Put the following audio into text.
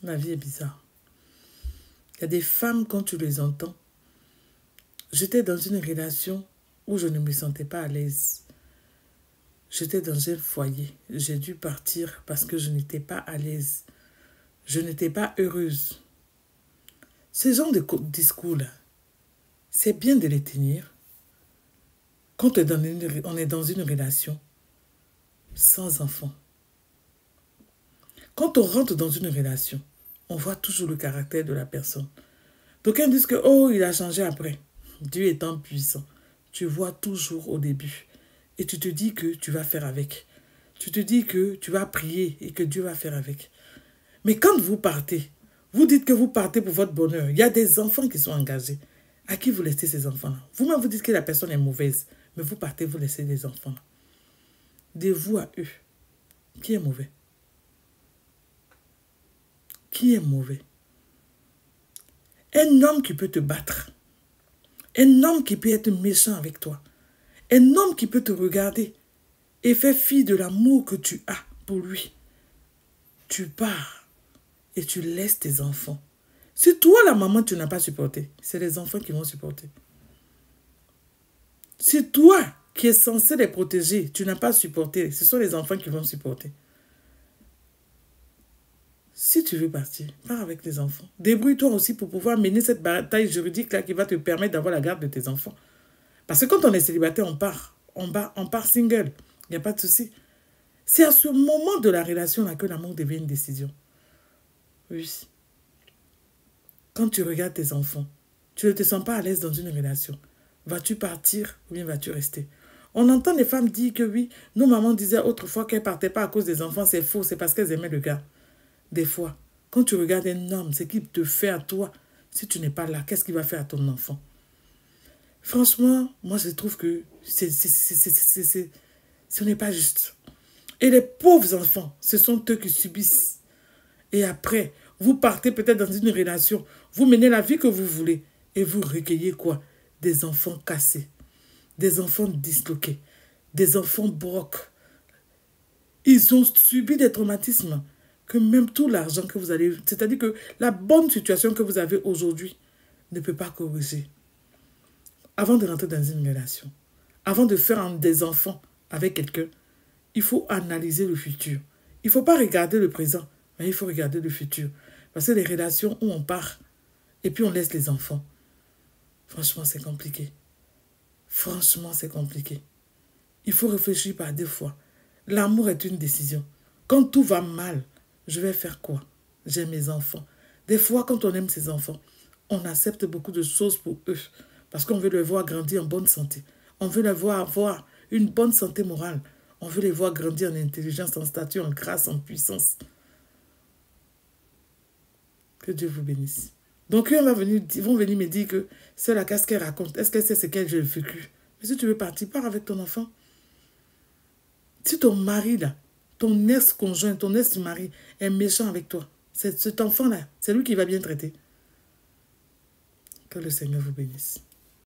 La vie est bizarre. Il y a des femmes, quand tu les entends, j'étais dans une relation où je ne me sentais pas à l'aise. J'étais dans un foyer. J'ai dû partir parce que je n'étais pas à l'aise. Je n'étais pas heureuse. Ce genre de discours-là, c'est bien de les tenir quand on est dans une relation sans enfant. Quand on rentre dans une relation, on voit toujours le caractère de la personne. D'aucuns disent que, oh, il a changé après. Dieu étant puissant, tu vois toujours au début. Et tu te dis que tu vas faire avec. Tu te dis que tu vas prier et que Dieu va faire avec. Mais quand vous partez, vous dites que vous partez pour votre bonheur. Il y a des enfants qui sont engagés. À qui vous laissez ces enfants-là? Vous-même, vous dites que la personne est mauvaise. Mais vous partez, vous laissez des enfants-là. De vous à eux. Qui est mauvais? Qui est mauvais? Un homme qui peut te battre. Un homme qui peut être méchant avec toi. Un homme qui peut te regarder et faire fi de l'amour que tu as pour lui. Tu pars et tu laisses tes enfants. Si toi, la maman, tu n'as pas supporté, c'est les enfants qui vont supporter. Si toi, qui es censé les protéger, tu n'as pas supporté, ce sont les enfants qui vont supporter. Si tu veux partir, pars avec les enfants. Débrouille-toi aussi pour pouvoir mener cette bataille juridique-là qui va te permettre d'avoir la garde de tes enfants. Parce que quand on est célibataire, on part single. Il n'y a pas de souci. C'est à ce moment de la relation-là que l'amour devient une décision. Oui. Quand tu regardes tes enfants, tu ne te sens pas à l'aise dans une relation. Vas-tu partir ou bien vas-tu rester? On entend les femmes dire que oui, nos mamans disaient autrefois qu'elles ne partaient pas à cause des enfants. C'est faux, c'est parce qu'elles aimaient le gars. Des fois, quand tu regardes un homme, ce qu'il te fait à toi, si tu n'es pas là, qu'est-ce qu'il va faire à ton enfant? Franchement, moi je trouve que ce n'est pas juste. Et les pauvres enfants, ce sont eux qui subissent. Et après, vous partez peut-être dans une relation, vous menez la vie que vous voulez et vous recueillez quoi? Des enfants cassés, des enfants disloqués, des enfants brocs. Ils ont subi des traumatismes que même tout l'argent que vous avez, c'est-à-dire que la bonne situation que vous avez aujourd'hui ne peut pas corriger. Avant de rentrer dans une relation, avant de faire des enfants avec quelqu'un, il faut analyser le futur. Il ne faut pas regarder le présent, mais il faut regarder le futur. Parce que les relations où on part et puis on laisse les enfants, franchement, c'est compliqué. Franchement, c'est compliqué. Il faut réfléchir par deux fois. L'amour est une décision. Quand tout va mal, je vais faire quoi? J'ai mes enfants. Des fois, quand on aime ses enfants, on accepte beaucoup de choses pour eux. Parce qu'on veut les voir grandir en bonne santé. On veut les voir avoir une bonne santé morale. On veut les voir grandir en intelligence, en stature, en grâce, en puissance. Que Dieu vous bénisse. Donc, ils vont venir me dire que c'est la casse qu'elle raconte. Est-ce que c'est ce qu'elle a vécu? Mais si tu veux partir, pars avec ton enfant. Si ton mari, là, ton ex-conjoint, ton ex-mari est méchant avec toi, cet enfant-là, c'est lui qui va bien traiter. Que le Seigneur vous bénisse.